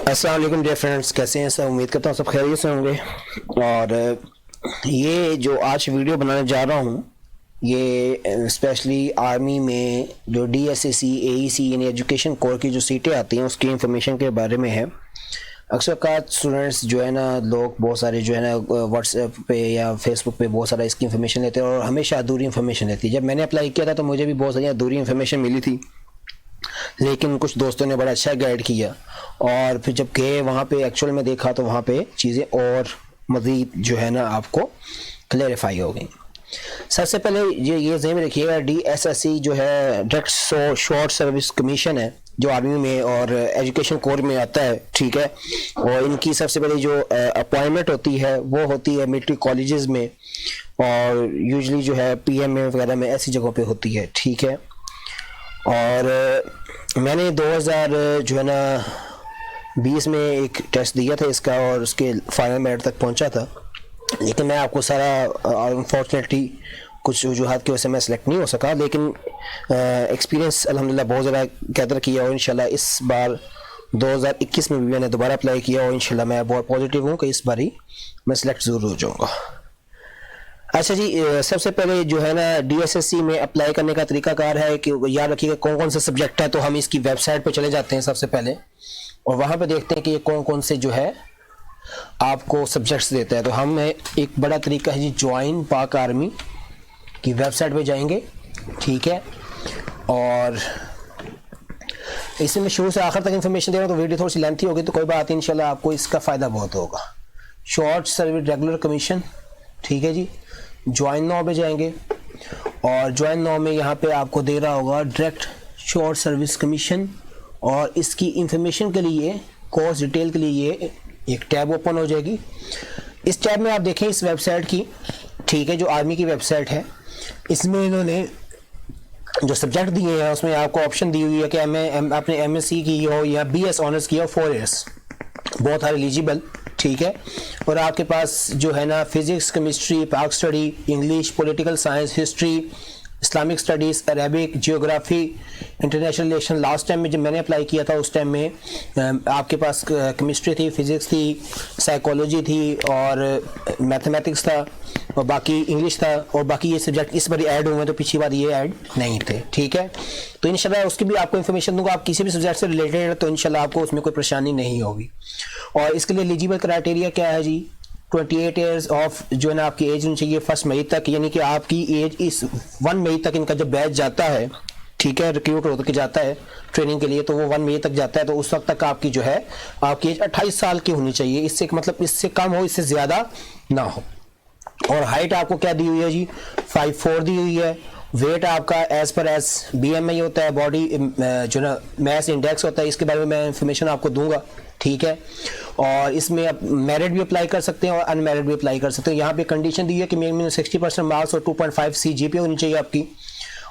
अस्सलाम वालेकुम dear friends, कैसे हैं सब। उम्मीद करता हूँ सब खैरियत से होंगे। और ये जो आज वीडियो बनाने जा रहा हूँ ये स्पेशली आर्मी में जो DSSC AEC यानी एजुकेशन कोर की जो सीटें आती हैं उसकी इंफॉर्मेशन के बारे में है। अक्सर का स्टूडेंट्स जो है ना, लोग बहुत सारे जो है ना व्हाट्सएप पे या फेसबुक पे बहुत सारा इसकी इन्फॉर्मेशन लेते हैं और हमेशा अधूरी इन्फॉर्मेशन लेती है। जब मैंने अप्लाई किया था तो मुझे भी बहुत सारी अधूरी इन्फॉर्मेशन मिली थी, लेकिन कुछ दोस्तों ने बड़ा अच्छा गाइड किया और फिर जब गए वहाँ पे एक्चुअल में देखा तो वहाँ पे चीज़ें और मज़ीद जो है ना आपको क्लेरिफाई हो गई। सबसे पहले ये ज़हन में रखिएगा, DSSC जो है डायरेक्ट शॉर्ट सर्विस कमीशन है जो आर्मी में और एजुकेशन कोर में आता है, ठीक है। और इनकी सबसे पहले जो अपॉइंटमेंट होती है वो होती है मिलिट्री कॉलेजेस में और यूजुअली जो है PMA वगैरह में ऐसी जगहों पे होती है, ठीक है। और मैंने 2000 जो है ना 20 में एक टेस्ट दिया था इसका और उसके फाइनल मेरिट तक पहुंचा था, लेकिन मैं आपको सारा अनफॉर्चुनेटली कुछ वजूहात की वजह से मैं सेलेक्ट नहीं हो सका, लेकिन एक्सपीरियंस अल्हम्दुलिल्लाह बहुत ज़्यादा गैदर किया और इंशाल्लाह इस बार 2021 में भी मैंने दोबारा अप्लाई किया और इंशाल्लाह मैं बहुत पॉजिटिव हूँ कि इस बारी मैं सिलेक्ट ज़रूर हो जाऊँगा। अच्छा जी, सबसे पहले जो है ना DSSC में अप्लाई करने का तरीकाकार है कि याद रखिएगा कौन कौन से सब्जेक्ट है। तो हम इसकी वेबसाइट पे चले जाते हैं सबसे पहले और वहाँ पे देखते हैं कि ये कौन कौन से जो है आपको सब्जेक्ट्स देता है। तो हम एक बड़ा तरीका है जी, ज्वाइन पाक आर्मी की वेबसाइट पे जाएंगे, ठीक है। और इसमें मैं शुरू से आखिर तक इन्फॉर्मेशन दे रहा हूँ तो वीडियो थोड़ी सी लेंथी होगी, तो कोई बात नहीं, इंशाल्लाह आपको इसका फ़ायदा बहुत होगा। शॉर्ट सर्विस रेगुलर कमीशन, ठीक है जी। ज्वाइन नाउ पे जाएंगे और ज्वाइन नाउ में यहाँ पे आपको दे रहा होगा डायरेक्ट शॉर्ट सर्विस कमीशन और इसकी इंफॉर्मेशन के लिए कोर्स डिटेल के लिए ये एक टैब ओपन हो जाएगी। इस टैब में आप देखें इस वेबसाइट की, ठीक है, जो आर्मी की वेबसाइट है, इसमें इन्होंने जो सब्जेक्ट दिए हैं उसमें आपको ऑप्शन दी हुई है कि आपने MSc की हो या BS ऑनर्स की हो 4 ईयर्स, बहुत आर एलिजिबल, ठीक है। और आपके पास जो है ना फिजिक्स, केमिस्ट्री, पाक study, English, political science, history, Islamic studies, Arabic, geography, international relation. Last time में जब मैंने अप्लाई किया था उस टाइम में आपके पास केमिस्ट्री थी, फिजिक्स थी, साइकोलॉजी थी और मैथमेटिक्स था और बाकी इंग्लिश था और बाकी ये सब्जेक्ट इस बार ऐड हुए हैं, तो पिछली बार ये ऐड नहीं थे, ठीक है। तो इंशाल्लाह उसकी भी आपको इन्फॉर्मेशन दूंगा। आप किसी भी सब्जेक्ट से रिलेटेड है तो इंशाल्लाह आपको उसमें कोई परेशानी नहीं होगी। और इसके लिए एलिजिबल क्राइटेरिया क्या है जी, 28 ईयर्स ऑफ जो है ना आपकी एज होनी चाहिए 1 मई तक, यानी कि आपकी एज इस 1 मई तक इनका जब बैच जाता है, ठीक है, रिक्रूट होकर जाता है ट्रेनिंग के लिए, तो वो 1 मई तक जाता है, तो उस वक्त तक आपकी जो है आपकी एज 28 साल की होनी चाहिए। इससे मतलब इससे कम हो, इससे ज़्यादा ना हो। और हाइट आपको क्या दी हुई है जी, 5'4" दी हुई है। वेट आपका एज पर एज BMI होता है, बॉडी जो ना मैस इंडेक्स होता है, इसके बारे में मैं इंफॉर्मेशन आपको दूंगा, ठीक है। और इसमें आप मैरिड भी अप्लाई कर सकते हैं और अनमैरिड भी अप्लाई कर सकते हैं। यहाँ पे कंडीशन दी है कि मिनिमम 60% मार्क्स और 2.5 CGPA होनी चाहिए आपकी,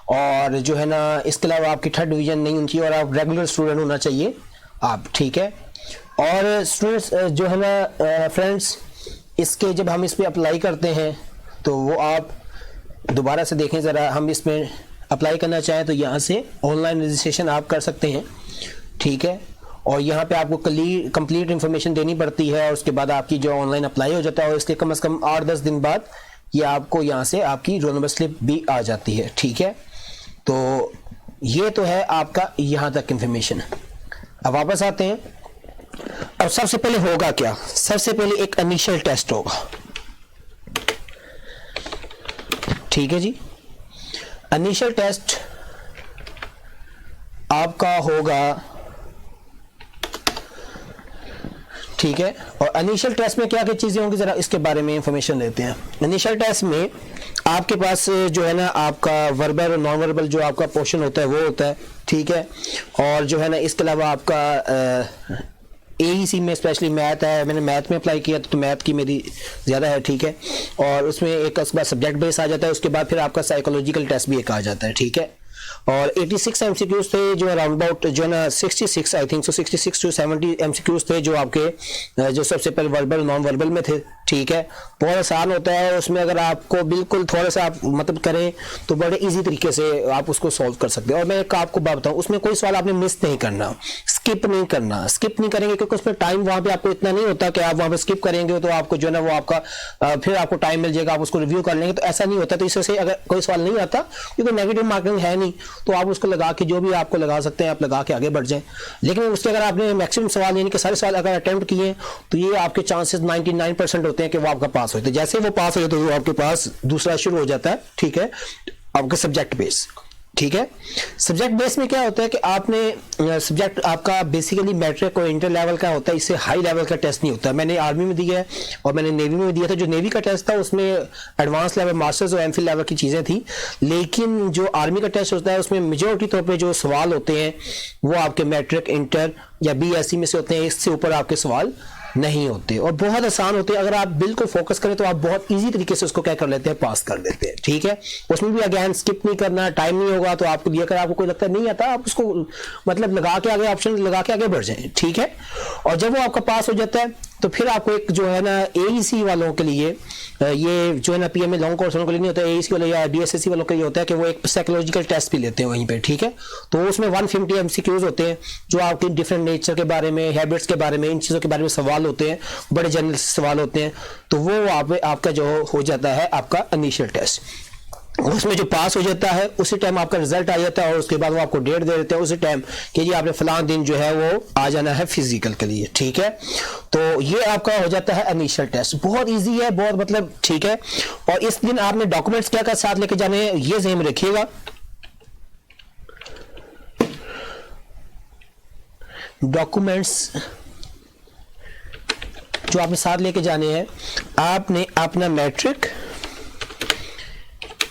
और जो है ना इसके अलावा आपकी 3rd डिवीजन नहीं होनी चाहिए और आप रेगुलर स्टूडेंट होना चाहिए आप, ठीक है। और स्टूडेंट्स जो है ना फ्रेंड्स, इसके जब हम इस पर अप्लाई करते हैं तो वो आप दोबारा से देखें ज़रा, हम इसमें अप्लाई करना चाहें तो यहाँ से ऑनलाइन रजिस्ट्रेशन आप कर सकते हैं, ठीक है। और यहाँ पे आपको कंप्लीट इन्फॉर्मेशन देनी पड़ती है और उसके बाद आपकी जो ऑनलाइन अप्लाई हो जाता है और इसके कम से कम 8-10 दिन बाद ये आपको यहाँ से आपकी रोल नंबर स्लिप भी आ जाती है, ठीक है। तो ये तो है आपका यहाँ तक इन्फॉर्मेशन। अब वापस आते हैं। अब सबसे पहले होगा क्या, सबसे पहले एक इनिशियल टेस्ट होगा, ठीक है जी। इनिशियल टेस्ट आपका होगा, ठीक है। और इनिशियल टेस्ट में क्या क्या चीज़ें होंगी ज़रा इसके बारे में इंफॉर्मेशन लेते हैं। इनिशियल टेस्ट में आपके पास जो है ना आपका वर्बल और नॉन वर्बल जो आपका पोर्शन होता है वो होता है, ठीक है। और जो है ना इसके अलावा आपका AEC में स्पेशली मैथ है, मैंने मैथ में अप्लाई किया तो मैथ की मेरी ज़्यादा है, ठीक है। और उसमें एक उसके बाद सब्जेक्ट बेस आ जाता है, उसके बाद फिर आपका साइकोलॉजिकल टेस्ट भी एक आ जाता है, ठीक है। और 86 MCQs थे जो अराउंड अबाउट जो ना 66 I think so 66 to 70 MCQs थे जो आपके जो सबसे पहले वर्बल नॉन वर्बल में थे, ठीक है। बहुत आसान होता है, उसमें अगर आपको बिल्कुल थोड़ा सा आप मतलब करें तो बड़े इजी तरीके से आप उसको सॉल्व कर सकते हैं। और मैं एक आपको बात बताऊं, उसमें कोई सवाल आपने मिस नहीं करना, स्किप नहीं करना, स्किप नहीं करेंगे क्योंकि उसमें टाइम वहां पे आपको इतना नहीं होता कि आप वहां पे स्किप करेंगे तो आपको जो है ना वो आपका फिर आपको टाइम मिल जाएगा, आप उसको रिव्यू कर लेंगे, तो ऐसा नहीं होता। तो इस वजह से अगर कोई सवाल नहीं आता, क्योंकि नेगेटिव मार्किंग है नहीं, तो आप उसको लगा के जो भी आपको लगा सकते हैं आप लगा के आगे बढ़ जाएं। लेकिन उसके अगर आपने मैक्सिमम सवाल यानी कि सारे सवाल अगर अटेम्प्ट किए तो ये आपके चांसेस 99% होते हैं कि वो आपका पास हो जाए। जैसे वो पास हो जाए तो आपके पास दूसरा शुरू हो जाता है, ठीक है, आपके सब्जेक्ट बेस। ठीक है, सब्जेक्ट बेस में क्या होता है कि आपने सब्जेक्ट आपका बेसिकली मैट्रिक और इंटर लेवल का होता है, इससे हाई लेवल का टेस्ट नहीं होता। मैंने आर्मी में दिया है और मैंने नेवी में दिया था। जो नेवी का टेस्ट था उसमें एडवांस लेवल मास्टर्स और एमफिल लेवल की चीज़ें थी, लेकिन जो आर्मी का टेस्ट होता है उसमें मेजोरिटी तौर पर जो सवाल होते हैं वो आपके मैट्रिक, इंटर या BSc में से होते हैं, इससे ऊपर आपके सवाल नहीं होते और बहुत आसान होते हैं। अगर आप बिल्कुल फोकस करें तो आप बहुत इजी तरीके से उसको क्या कर लेते हैं, पास कर देते हैं। ठीक है, उसमें भी अगेन स्किप नहीं करना, टाइम नहीं होगा तो आपको दिया कर आपको कोई लगता नहीं आता, आप उसको मतलब लगा के आगे ऑप्शन लगा के आगे बढ़ जाएं। ठीक है, और जब वो आपका पास हो जाता है तो फिर आपको एक जो है ना AEC वालों के लिए, ये जो है ना PMA लॉन्ग कोर्स वालों के लिए नहीं होता, AEC वाले या DSSC वालों के लिए होता है कि वो एक साइकोलॉजिकल टेस्ट भी लेते हैं वहीं पे। ठीक है, तो उसमें 150 MCQs होते हैं जो आपके डिफरेंट नेचर के बारे में, हैबिट्स के बारे में, इन चीज़ों के बारे में सवाल होते हैं, बड़े जनरल सवाल होते हैं। तो वो आपका जो हो जाता है आपका इनिशियल टेस्ट, उसमें जो पास हो जाता है उसी टाइम आपका रिजल्ट आ जाता है और उसके बाद वो आपको डेट दे देते हैं उसी टाइम कि जी आपने फलां दिन जो है वो आ जाना है फिजिकल के लिए। ठीक है, तो ये आपका हो जाता है इनिशियल टेस्ट। बहुत इजी है, बहुत मतलब ठीक है। और इस दिन आपने डॉक्यूमेंट्स क्या क्या साथ लेके जाने हैं ये ज़हन में रखिएगा। डॉक्यूमेंट्स जो आपने साथ लेके जाने हैं, आपने अपना मैट्रिक,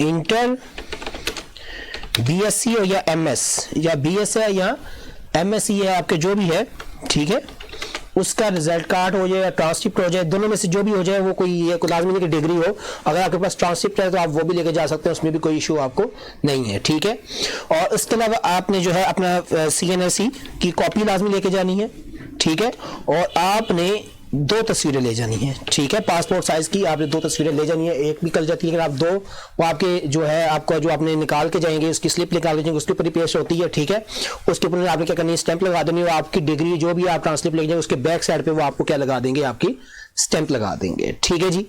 इंटर, BSc हो या MS या BS है या MSc है, आपके जो भी है, ठीक है, उसका रिजल्ट कार्ड हो जाए या ट्रांसक्रिप्ट हो जाए, दोनों में से जो भी हो जाए, वो कोई लाजमी नहीं कि डिग्री हो। अगर आपके पास ट्रांसक्रिप्ट है तो आप वो भी लेके जा सकते हैं, उसमें भी कोई इशू आपको नहीं है। ठीक है, और इसके अलावा आपने जो है अपना CNSE की कॉपी लाजमी लेके जानी है। ठीक है, और आपने 2 तस्वीरें ले जानी है। ठीक है, पासपोर्ट साइज की आपने 2 तस्वीरें ले जानी है, एक भी कल जाती है लेकिन आप 2 वो आपके जो है आपका जो आपने निकाल के जाएंगे उसकी स्लिप निकाल के जाएंगे, उसके ऊपर ही पेश होती है। ठीक है, उसके ऊपर आपने क्या करनी है, स्टैंप लगा देनी है और आपकी डिग्री जो भी आप ट्रांसलेट लेके जाएंगे उसके बैक साइड पे वो आपको क्या लगा देंगे, आपकी स्टैंप लगा देंगे। ठीक है जी,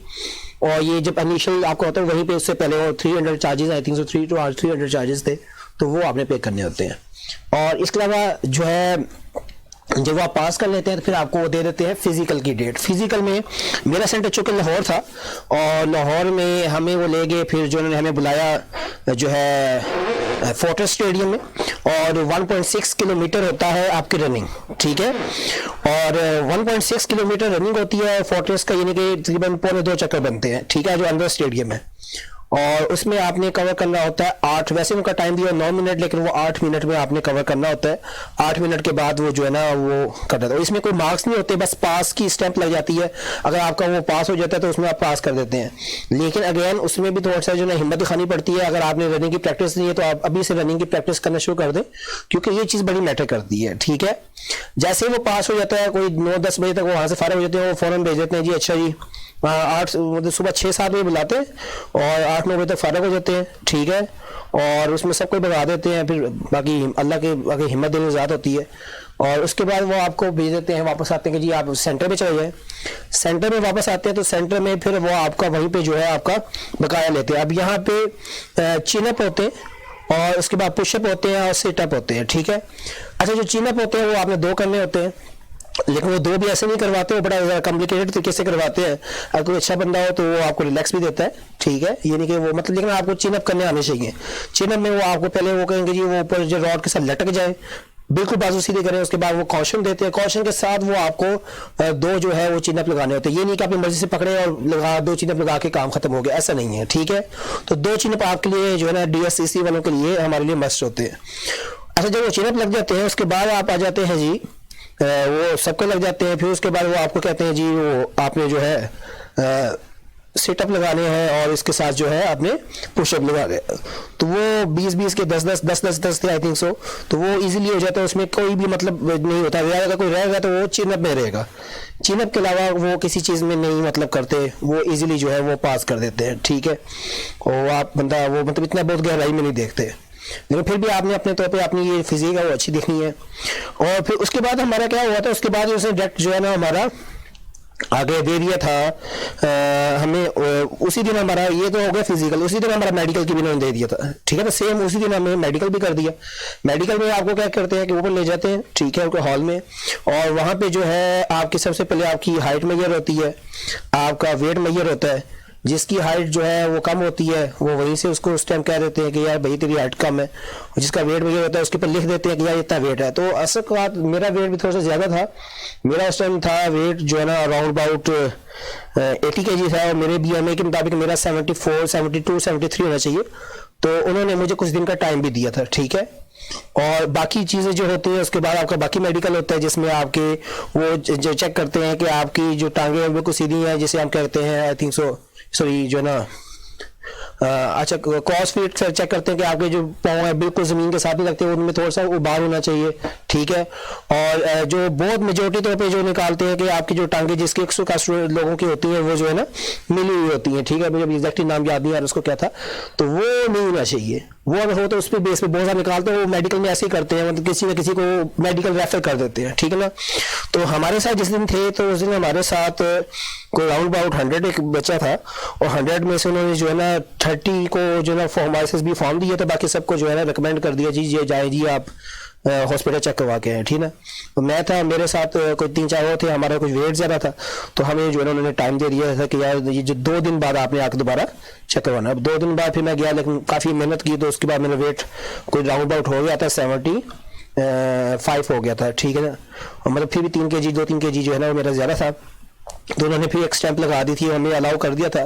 और ये जब इनिशियल आपका होता है वहीं पे उससे पहले और 300 चार्जेस, आई थिंक 300 चार्जेस थे, तो वो आपने पे करने होते हैं। और इसके अलावा जो है जब आप पास कर लेते हैं तो फिर आपको वो दे देते हैं फिजिकल की डेट। फिजिकल में मेरा सेंटर चूंकि लाहौर था और लाहौर में हमें वो ले गए, फिर जो उन्होंने हमें बुलाया जो है फोर्ट्रेस स्टेडियम में, और 1.6 किलोमीटर होता है आपकी रनिंग। ठीक है, और 1.6 किलोमीटर रनिंग होती है फोर्ट्रेस का, यानी कि तकरीबन 2.25 चक्कर बनते हैं। ठीक है, जो अंदर स्टेडियम है, और उसमें आपने कवर करना होता है 8, वैसे उनका टाइम दिया 9 मिनट, लेकिन वो 8 मिनट में आपने कवर करना होता है। 8 मिनट के बाद वो जो है ना वो कर देता है। इसमें कोई मार्क्स नहीं होते, बस पास की स्टैंप लग जाती है। अगर आपका वो पास हो जाता है तो उसमें आप पास कर देते हैं, लेकिन अगेन उसमें भी थोड़ा सा जो है हिम्मत दिखानी पड़ती है। अगर आपने रनिंग की प्रैक्टिस नहीं है तो आप अभी से रनिंग की प्रैक्टिस करना शुरू कर दें, क्योंकि ये चीज़ बड़ी मैटर करती है। ठीक है, जैसे वो पास हो जाता है, कोई 9-10 बजे तक वो वहाँ से फारिग हो जाते हैं, वो फ़ौरन भेज देते हैं जी अच्छा जी 8 मतलब सुबह 6-7 बजे बुलाते हैं और 8-9 बजे तक फारिग हो जाते हैं। ठीक है, और उसमें सब कोई भगा देते हैं, फिर बाकी अल्लाह के बाकी हिम्मत देने की ज़रूरत होती है। और उसके बाद वो आपको भेज देते हैं, वापस आते हैं कि जी आप सेंटर पे चले जाएं। सेंटर में वापस आते हैं तो सेंटर में फिर वो आपका वहीं पे जो है आपका बकाया लेते हैं। अब यहाँ पे चिनअप होते हैं और उसके बाद पुशअप होते हैं और सिटअप होते हैं। ठीक है, अच्छा जो चिनअप होते हैं वो आपने 2 करने होते हैं, लेकिन वो 2 भी ऐसे नहीं करवाते, वो बड़ा कॉम्प्लिकेटेड तरीके से करवाते हैं। अगर कोई अच्छा बंदा हो तो वो आपको रिलैक्स भी देता है। ठीक है, यानी कि वो मतलब, लेकिन आपको चिनअप करने आने चाहिए। चिनअप में वो आपको पहले वो कहेंगे जी वो ऊपर जो रॉड के साथ लटक जाए, बिल्कुल बाजू सीधे करें, उसके बाद वो कॉशन देते हैं। कॉशन के साथ वो आपको 2 जो है वो चिनअप लगाने होते हैं। ये नहीं कि अपनी मर्जी से पकड़े और लगा 2 चिनअप लगा के काम खत्म हो गया, ऐसा नहीं है। ठीक है, तो 2 चिनअप आपके लिए जो है ना DSCC वालों के लिए हमारे लिए मस्ट होते हैं। अच्छा जब वो चिनअप लग जाते हैं उसके बाद आप आ जाते हैं जी वो सबके लग जाते हैं, फिर उसके बाद वो आपको कहते हैं जी वो आपने जो है सेटअप लगाने हैं और इसके साथ जो है आपने पुशअप लगाने, तो वो 20-20 के 10-10 थे आई थिंक सो, तो वो इजीली हो जाता है। उसमें कोई भी मतलब नहीं होता, अगर कोई रहेगा तो वो चिनअप में रहेगा, चिनअप के अलावा वो किसी चीज़ में नहीं मतलब करते, वो इजीली जो है वो पास कर देते हैं। ठीक है, और आप बंदा वो मतलब इतना बहुत गहराई में नहीं देखते। लेकिन फिर भी आपने अपने तौर पे अपनी ये फिजिक है वो अच्छी दिखनी है। और फिर उसके बाद हमारा क्या हुआ था, उसके बाद उसने डायरेक्ट जो है ना हमारा आगे दे दिया था हमें उसी दिन हमारा ये तो हो गया फिजिकल, उसी दिन हमारा मेडिकल की भी उन्होंने दे दिया था, ठीक है ना। सेम उसी दिन हमें मेडिकल भी कर दिया। मेडिकल में आपको क्या करते हैं कि ऊपर ले जाते हैं, ठीक है, उनके हॉल में, और वहाँ पे जो है आपकी सबसे पहले आपकी हाइट मेजर होती है, आपका वेट मेजर होता है। जिसकी हाइट जो है वो कम होती है वो वहीं से उसको उस टाइम कह देते हैं कि यार भाई तेरी हाइट कम है, जिसका वेट मेजर होता है उसके ऊपर लिख देते हैं कि यार इतना वेट है। तो असल बात मेरा वेट भी थोड़ा सा ज़्यादा था, मेरा उस टाइम था वेट जो है ना अराउंड अबाउट 80 kg था, और मेरे BMI के मुताबिक मेरा 74, 72, 73 होना चाहिए। तो उन्होंने मुझे कुछ दिन का टाइम भी दिया था, ठीक है। और बाकी चीज़ें जो होती हैं उसके बाद आपका बाकी मेडिकल होता है, जिसमें आपके वो जो चेक करते हैं कि आपकी जो टांगें हैं बिल्कुल सीधी हैं, जिसे हम कहते हैं आई थिंक सॉरी जो ना अच्छा क्रॉस फिट चेक करते हैं कि आपके जो पाँव है बिल्कुल ज़मीन के साथ नहीं लगते, उनमें थोड़ा सा उबार होना चाहिए, ठीक है। और जो बहुत मेजोरिटी तौर पे जो निकालते हैं कि आपकी जो टांगे जिसके 100 कास्ट लोगों की होती हैं वो जो है ना मिली हुई होती हैं, ठीक है। मुझे एग्जैक्टली नाम याद नहीं आ रहा उसको क्या था, तो वो नहीं होना चाहिए। वो अगर हो तो उस पर बेस पे बहुत सारे निकालते हैं, वो मेडिकल में ऐसे ही करते हैं, मतलब किसी न किसी को मेडिकल रेफर कर देते हैं, ठीक है ना। तो हमारे साथ जिस दिन थे तो उस दिन हमारे साथ कोई राउंड अबाउट 100 एक बच्चा था, और 100 में से उन्होंने जो है ना 30 को जो है ना हमारे भी फॉर्म दिए थे, बाकी सबको जो है ना रिकमेंड कर दिया जी ये जाए जी आप हॉस्पिटल चेक करवा के हैं, ठीक है। तो मैं था, मेरे साथ कोई 3-4 और थे, हमारा कुछ वेट ज़्यादा था, तो हमें जो है ना उन्होंने टाइम दे दिया था कि यार ये जो 2 दिन बाद आपने आकर दोबारा चेक करवाना। अब 2 दिन बाद फिर मैं गया, लेकिन काफ़ी मेहनत की, तो उसके बाद मेरा वेट कोई राउंड अबाउट हो गया था 75 हो गया था, ठीक है ना। और मतलब फिर भी 2-3 kg जो है ना वो मेरा ज़्यादा था, तो उन्होंने फिर एक स्टैंप लगा दी थी, हमें अलाउ कर दिया था।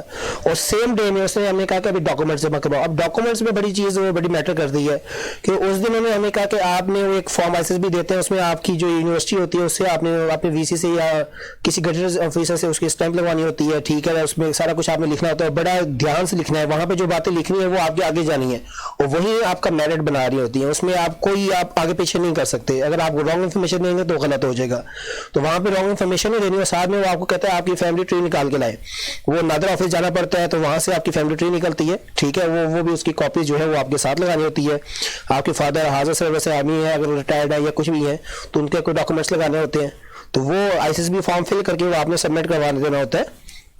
और सेम डे में उसने हमें कहा कि अभी डॉक्यूमेंट्स जमा करवाओ। अब डॉक्यूमेंट्स में बड़ी चीज़ वो बड़ी मैटर कर दी है कि उस दिन उन्होंने हमें कहा कि आपने वो एक फॉर्म ISSB देते हैं, उसमें आपकी जो यूनिवर्सिटी होती है उससे आपने अपने VC से या किसी गजेटेड ऑफिसर से उसकी स्टैंप लगवानी होती है, ठीक है। उसमें सारा कुछ आपने लिखना होता है, बड़ा ध्यान से लिखना है, वहाँ पर जो बातें लिखनी है वो आपके आगे जानी है, और वही आपका मेरिट बना रही होती है। उसमें आप आगे पीछे नहीं कर सकते, अगर आप रॉन्ग इन्फॉर्मेशन देंगे तो गलत हो जाएगा। तो वहाँ पर रॉन्ग इन्फॉर्मेशन नहीं देनी है, साथ में वो आपको कहता है आपकी फैमिली ट्री निकाल के लाए, वो नादर ऑफिस जाना पड़ता है, तो वहां से आपकी फैमिली ट्री निकलती है, ठीक है। वो भी उसकी कॉपी जो है वो आपके साथ लगानी होती है। आपके फादर हाजिर सर्विस आर्मी है, अगर रिटायर्ड है या कुछ भी है तो उनके कोई डॉक्यूमेंट्स लगाने होते हैं, तो वो ISSB फॉर्म फिल करके वो आपने सबमिट करवा देना होता है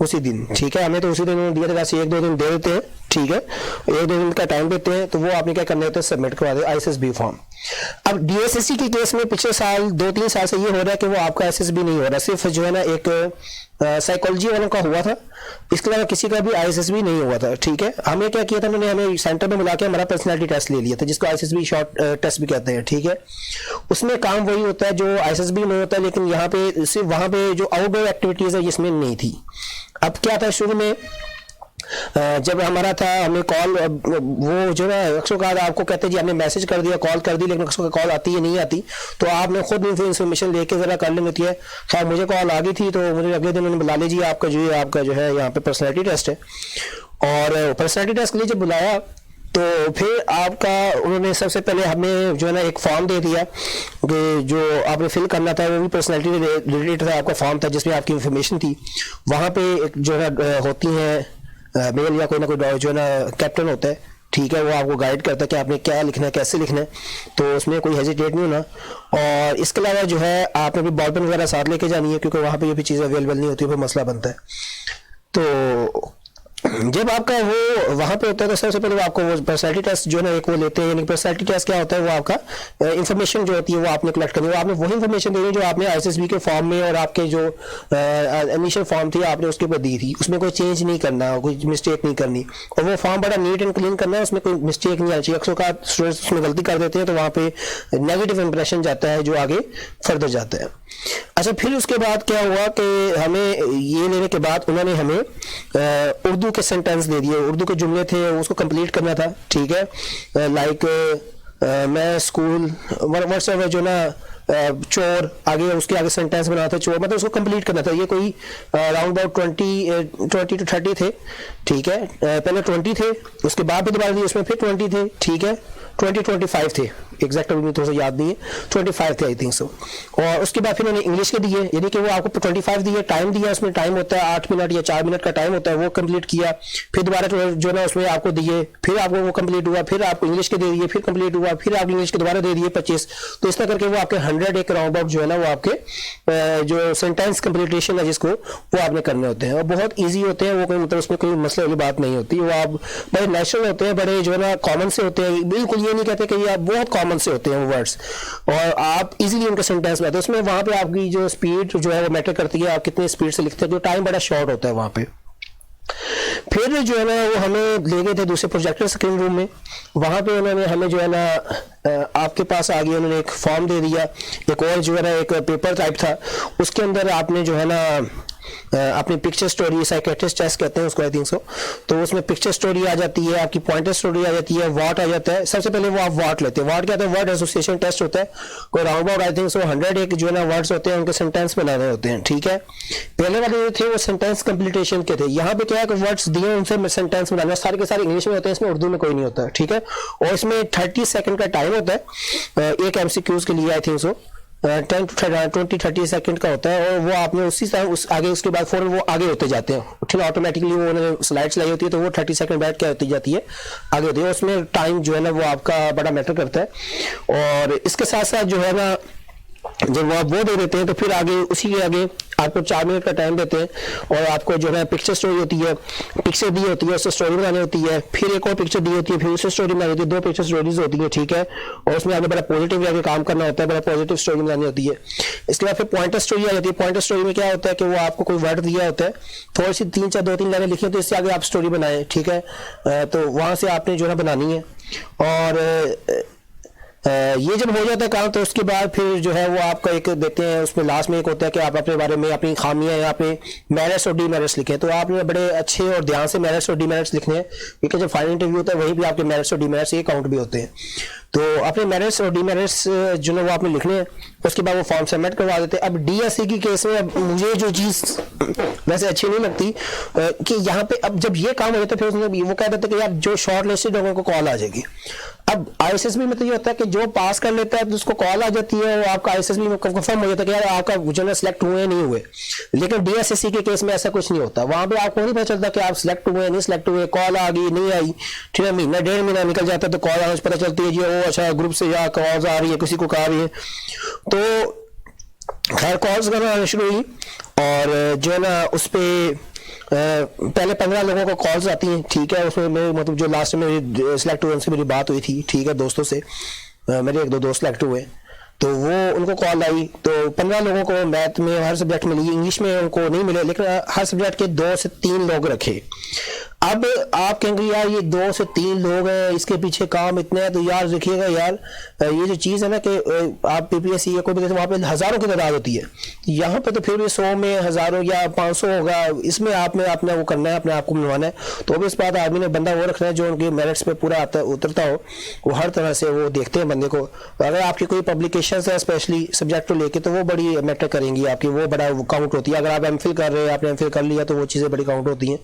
उसी दिन, ठीक है। हमें तो उसी दिन उन्होंने दिया था, वैसे 1-2 दिन दे देते हैं, ठीक है, 1-2 दिन का टाइम देते हैं, तो वो आपने क्या करना होता है सबमिट करवा दे ISSB फॉर्म। अब DSSC के केस में पिछले साल 2-3 साल से ये हो रहा है कि वो आपका ISSB नहीं हो रहा, सिर्फ जो है ना एक साइकोलॉजी वालों का हुआ था, इसके अलावा किसी का भी ISSB नहीं हुआ था, ठीक है। हमें क्या किया था, उन्होंने हमें सेंटर में बुला के हमारा पर्सनालिटी टेस्ट ले लिया था, जिसको ISSB शॉर्ट टेस्ट भी कहते हैं, ठीक है। उसमें काम वही होता है जो ISSB में होता है, लेकिन यहाँ पे सिर्फ वहाँ पे जो आउटडोर एक्टिविटीज़ है इसमें नहीं थी। अब क्या था, शुरू में जब हमारा था हमें कॉल वो जो है अक्सर का आपको कहते हैं जी आपने मैसेज कर दिया, कॉल कर दी, लेकिन अक्सर कॉल आती है नहीं आती, तो आपने खुद इन्फॉर्मेशन लेके ज़रा कर लेनी होती है। खैर मुझे कॉल आ गई थी, तो मुझे अगले दिन उन्होंने बुला लीजिए आपका जो है यहाँ पे पर्सनैलिटी टेस्ट है, और पर्सनैलिटी टेस्ट के लिए जब बुलाया तो फिर आपका उन्होंने सबसे पहले हमें जो है ना एक फॉर्म दे दिया कि जो आपने फिल करना था, वो भी पर्सनैलिटी रिलेटेड था, आपका फॉर्म था जिसमें आपकी इन्फॉर्मेशन थी। वहाँ पे एक जो है होती हैं मेल या कोई ना कोई जो है ना कैप्टन होता है, ठीक है, वो आपको गाइड करता है कि आपने क्या लिखना है, कैसे लिखना है, तो उसमें कोई हेजिटेट नहीं होना। और इसके अलावा जो है आपने भी बॉल पेन वगैरह साथ लेके जानी है, क्योंकि वहाँ पे ये भी चीज़ें अवेलेबल नहीं होती है, फिर मसला बनता है। तो जब आपका वो वहाँ पे होता है तो सबसे पहले वो आपको वो पर्सनैलिटी टेस्ट जो है ना एक वो लेते हैं, यानी पर्सनैलिटी टेस्ट क्या होता है, वो आपका इन्फॉर्मेशन जो होती है वो आपने कलेक्ट करनी है, आपने वही इन्फॉर्मेशन देनी जो आपने ISSB के फॉर्म में और आपके जो इनिशियल फॉर्म थी आपने उसके ऊपर दी थी, उसमें कोई चेंज नहीं करना, कोई मिस्टेक नहीं करनी, और वो फॉर्म बड़ा नीट एंड क्लीन करना है, उसमें कोई मिस्टेक नहीं आनी चाहिए। अक्सर का स्टूडेंट्स उसमें गलती कर देते हैं, तो वहाँ पे नेगेटिव इंप्रेशन जाता है जो आगे फर्दर जाता है। अच्छा, फिर उसके बाद क्या हुआ कि हमें ये लेने के बाद उन्होंने हमें उर्दू के सेंटेंस दे दिए, उर्दू के जुमले थे उसको कंप्लीट करना था, ठीक है। लाइक मैं स्कूल व्हाट्सएवर जो ना चोर आगे उसके आगे सेंटेंस बना था चोर, मतलब उसको कंप्लीट करना था। ये कोई अराउंड अबाउट 20 to 30 थे, ठीक है। पहले 20 थे, उसके बाद भी दोबारा दिए उसमें फिर 20 थे, ठीक है, 25 थे, एग्जैक्ट अभी थोड़ा सा याद नहीं है, 25 थे आई थिंक सो। और उसके बाद फिर उन्होंने इंग्लिश के दिए, यानी कि वो आपको 25 दिए, टाइम दिया, उसमें टाइम होता है 8 मिनट या 4 मिनट का टाइम होता है, वो कंप्लीट किया। फिर दोबारा जो ना उसमें आपको दिए, फिर आपको वो कंप्लीट हुआ, फिर आपको इंग्लिश के दे दिए, फिर कंप्लीट हुआ, फिर आप इंग्लिश के दोबारा दे दिए 25। तो इस तरह करके वो आपके 100 एक राउंड अबाउट जो है ना वो आपके जो सेंटेंस कंप्लीटेशन है जिसको वो आपने करने होते हैं, और बहुत ईजी होते हैं वो, कोई मतलब उसमें कोई मसले वाली बात नहीं होती। वो आप बड़े नेचुरल होते हैं, बड़े जो है ना कॉमन से होते हैं, बिल्कुल ये नहीं कहते कि ये बहुत कॉमन से होते हैं वो वर्ड्स, और आप इजीली उनके सेंटेंस में आते हैं। उसमें वहां पे आपकी जो स्पीड जो है वो मैटर करती है, आप कितनी स्पीड से लिखते हैं, जो टाइम बड़ा शॉर्ट होता है वहां पे। फिर जो है ना वो हमें ले गए थे दूसरे प्रोजेक्टर स्क्रीन रूम में, वहां पे उन्होंने हमें जो है ना आपके पास आ गया, उन्होंने एक फॉर्म दे दिया, एक और जो है ना एक पेपर टाइप था, उसके अंदर आपने जो है ना अपनी पिक्चर स्टोरी, साइकेट्रिस्ट टेस्ट कहते हैं उसको आई थिंक सो, तो उसमें पिक्चर स्टोरी आ जाती है, आपकी पॉइंटर स्टोरी आ जाती है, वाट आ जाता है। सबसे पहले वो आप वाट लेते हैं। वाट क्या होता है? वर्ड एसोसिएशन टेस्ट होता है, कोई round about I think so 100 एक जो है ना वर्ड्स होते हैं, उनके सेंटेंस बनाने होते हैं, ठीक है। पहले वाले जो थे वो सेंटेंस कंप्लीटेशन के थे, यहाँ पे क्या है कि वर्ड्स दिए उनसे सेंटेंस बनाना, सारे के सारे इंग्लिश में होते हैं, इसमें उर्दू में कोई नहीं होता, ठीक है। और इसमें 30 सेकंड का टाइम होता है एक एमसीक्यूज के लिए I think so, 10 to 20-30 second का होता है, और वो आपने उसी तरह उस आगे उसके बाद फौरन वो आगे होते जाते हैं, फिर ऑटोमेटिकली वो उन्होंने स्लाइड्स लाई होती है, तो वो 30 सेकंड बैठ के होती जाती है आगे होती है। उसमें टाइम जो है ना वो आपका बड़ा मैटर करता है। और इसके साथ साथ जो है ना जब वो आप वो दे देते हैं तो फिर आगे उसी के आगे आपको 4 मिनट का टाइम देते हैं, और आपको जो है पिक्चर स्टोरी होती है, पिक्चर दी होती है, उससे स्टोरी बनानी होती है, फिर एक और पिक्चर दी होती है, फिर उससे स्टोरी बनानी होती है, 2 पिक्चर स्टोरीज होती है, ठीक है। और उसमें आपने बड़ा पॉजिटिव लेके काम करना होता है, बड़ा पॉजिटिव स्टोरी बनानी होती है। इसके बाद फिर पॉइंटर स्टोरी आ जाती है। पॉइंटर स्टोरी में क्या होता है कि वो आपको कोई वर्ड दिया होता है, थोड़ी सी 2-3 लाइनें लिखी होती है, इससे आगे आप स्टोरी बनाए, ठीक है। तो वहां से आपने जो है बनानी है, और ये जब हो जाता है काम तो उसके बाद फिर जो है वो आपका एक देते हैं, उसमें लास्ट में एक होता है कि आप अपने बारे में अपनी खामियां या अपने मेरिट्स और डीमेरिट्स लिखें। तो आपने बड़े अच्छे और ध्यान से मेरिट्स और डीमेरिट्स लिखने हैं, क्योंकि जब फाइनल इंटरव्यू होता है वहीं भी आपके मेरिट्स और डीमेरिट्स ये काउंट भी होते हैं। तो अपने मेरिट्स और डीमेरिट्स जो है वो आपने लिखने हैं, उसके बाद वो फॉर्म सबमिट करवा देते हैं। अब डीएससी की केस में अब मुझे जो चीज़ वैसे अच्छी नहीं लगती कि यहाँ पे अब जब ये काम हो जाता है फिर उसने वो कह देते हैं कि यार जो शॉर्ट लिस्टेड लोगों को कॉल आ जाएगी। अब आईएसएसबी में तो ये होता है कि जो पास कर लेता है तो उसको कॉल आ जाती है, वो आपका आईएसएसबी में कंफर्म हो जाता है कि यार आपका जो है सिलेक्ट हुए नहीं हुए। लेकिन डीएसएससी के केस में ऐसा कुछ नहीं होता, वहां पे आपको नहीं पता चलता कि आप सिलेक्ट हुए नहीं सिलेक्ट हुए, कॉल आ गई नहीं आई, ठीक है, महीना 1.5 महीना निकल जाता है तो कॉल आने से पता चलती है जी वो अच्छा ग्रुप से या कॉल्स आ रही है, किसी को कहा रही है। तो खैर कॉल्स करना आना शुरू हुई, और जो है ना उस पर पहले 15 लोगों को कॉल्स आती हैं, ठीक है। उसमें मेरे मतलब जो लास्ट में मेरी सिलेक्ट हुए उनसे मेरी बात हुई थी, ठीक है, दोस्तों से, मेरे 1-2 दोस्त सिलेक्ट हुए, तो वो उनको कॉल आई। तो 15 लोगों को मैथ में हर सब्जेक्ट मिली, इंग्लिश में उनको नहीं मिले, लेकिन हर सब्जेक्ट के 2 से 3 लोग रखे। अब आप कहेंगे यार ये 2 से 3 लोग हैं, इसके पीछे काम इतने हैं, तो यार देखिएगा यार ये जो चीज़ है ना कि आप पीपीएससी या कोई भी वहाँ पे हज़ारों की तादाद होती है, यहाँ पे तो फिर भी 100 में हज़ारों या 500 होगा, इसमें आपने अपना वो करना है, अपने आप को मिलवाना है। तो भी इस बात आदमी ने बंदा वो रखना है जो उनके मेरिट्स पे पूरा आता उतरता हो, वो हर तरह से वो देखते हैं बंदे को। अगर आपकी कोई पब्लिकेशन है स्पेशली सब्जेक्ट को लेके तो वो बड़ी मैटर करेंगी आपकी, वो बड़ा काउंट होती है। अगर आप एमफिल कर रहे हैं, आपने एमफिल कर लिया तो वो चीज़ें बड़ी काउंट होती हैं।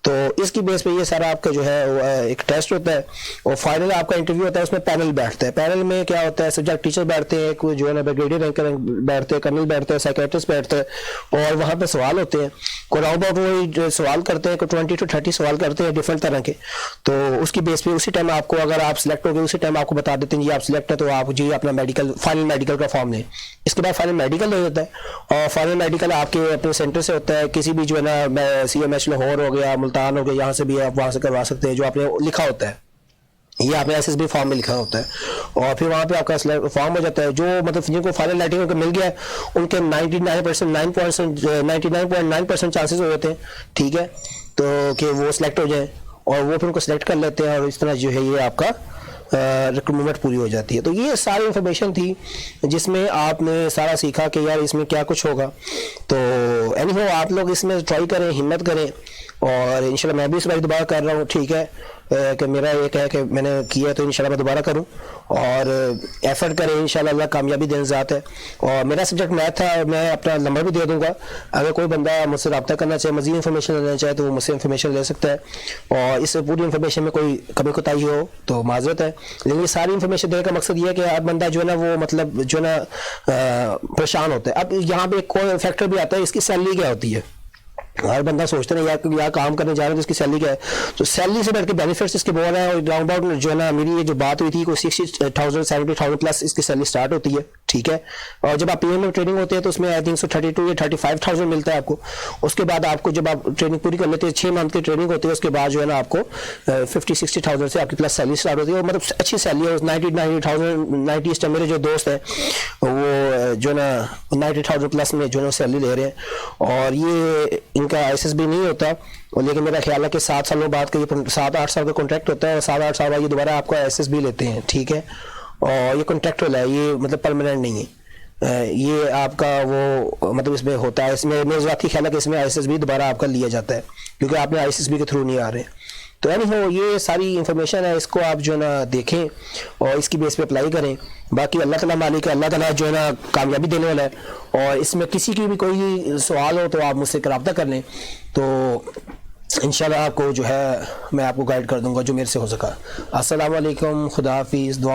तो इसकी बेस पे ये सारा आपका जो है एक टेस्ट होता है, और फाइनल आपका इंटरव्यू होता है। उसमें पैनल बैठता है। पैनल में क्या होता है, सब्जेक्ट टीचर बैठते हैं, कोई जो है ना ब्रिगेडियर रैंकर बैठते हैं, कर्नल बैठते हैं, साइकेट्रिस्ट बैठते हैं, और वहाँ पे सवाल होते हैं। कोई राउंड अबाउट वही सवाल करते हैं, कोई 20 to 30 सवाल करते हैं डिफरेंट तरह के। तो उसकी बेस पे उसी टाइम आपको, अगर आप सिलेक्ट हो गए उसी टाइम आपको बता देते हैं जी आप सिलेक्ट है, तो आप जी अपना मेडिकल फाइनल मेडिकल का फॉर्म लें। इसके बाद फाइनल मेडिकल हो जाता है, और फाइनल मेडिकल आपके अपने सेंटर से होता है, किसी भी जो है ना CMH लाहौर हो गया, मुल्तान हो गया, यहाँ से भी आप वहाँ से करवा सकते हैं, जो आपने लिखा होता है, ये आपने SSB फॉर्म में लिखा होता है। और फिर वहाँ पे आपका फॉर्म हो जाता है। जो मतलब जिनको फाइनल राइटिंग उनको मिल गया है उनके 99.9% चांसेस हो जाते हैं, ठीक है, तो कि वो सिलेक्ट हो जाए, और वो फिर उनको सिलेक्ट कर लेते हैं, और इस तरह जो है ये आपका रिक्रूटमेंट पूरी हो जाती है। तो ये सारी इंफॉर्मेशन थी जिसमें आपने सारा सीखा कि यार इसमें क्या कुछ होगा। तो एनीहाउ आप लोग इसमें ट्राई करें, हिम्मत करें, और इंशाल्लाह मैं भी इस बार दोबारा कर रहा हूँ, ठीक है, कि मेरा एक है कि मैंने किया तो इंशाल्लाह मैं दोबारा करूँ और एफर्ट करें, इंशाल्लाह अल्लाह कामयाबी देने ज़ात है। और मेरा सब्जेक्ट मैथ था, मैं अपना नंबर भी दे दूँगा, अगर कोई बंदा मुझसे रब्ता करना चाहे, मज़ीद इन्फॉर्मेशन लेना चाहे तो वो मुझसे इन्फॉर्मेशन ले सकता है। और इस पूरी इन्फॉर्मेशन में कोई कभी कोताही हो तो माजरत है, लेकिन ये सारी इन्फॉर्मेशन देने का मकसद ये है कि हर बंदा जो है ना वो मतलब जो है ना परेशान होता है। अब यहाँ पे एक कोई फैक्टर भी आता है, इसकी सैलरी क्या होती है। हर बंदा सोचते हैं यार काम करने जा रहे हैं तो इसकी सैलरी क्या है, तो सैलरी से बढ़ के बेनिफिट्स इसके बहुत है। और राउंड अबाउट जो है ना मेरी ये जो बात हुई थी कोई 60,000 70,000 प्लस इसकी सैलरी स्टार्ट होती है, ठीक है। और जब आप पीएम में ट्रेनिंग होते हैं तो उसमें आई थिंक 32 या 35,000 मिलता है आपको। उसके बाद आपको जब आप ट्रेनिंग पूरी कर लेते हैं, 6 मंथ की ट्रेनिंग होती है, उसके बाद जो है ना आपको 50-60,000 से आपकी प्लस सैलरी स्टार्ट होती है। और मतलब अच्छी सैलरी है, 90,000 इस टाइम मेरे जो दोस्त हैं वो जो ना 90,000 प्लस में जो है सैलरी ले रहे हैं। और ये इनका एसएसबी नहीं होता, और लेकिन मेरा ख्याल है कि 7 सालों बाद का ये 7-8 साल का कॉन्ट्रैक्ट होता है और 7-8 साल बाद ये दोबारा आपका एसएसबी लेते हैं, ठीक है। और ये कॉन्ट्रैक्चुअल है, ये मतलब परमानेंट नहीं है, ये आपका वो मतलब इसमें होता है, इसमें मेरे ज़ाती ख्याल है कि इसमें एसएसबी दोबारा आपका लिया जाता है क्योंकि आपने आईएसएसबी के थ्रू नहीं आ रहे। तो यानी हो ये सारी इंफॉर्मेशन है, इसको आप जो है ना देखें और इसकी बेस पे अप्लाई करें। बाकी अल्लाह ताला मालिक है, अल्लाह ताला जो है ना कामयाबी देने वाला है। और इसमें किसी की भी कोई सवाल हो तो आप मुझसे रब्ता कर लें, तो इंशाल्लाह आपको जो है मैं आपको गाइड कर दूंगा जो मेरे से हो सका। अस्सलाम वालेकुम, खुदा हाफिज़, दुआ।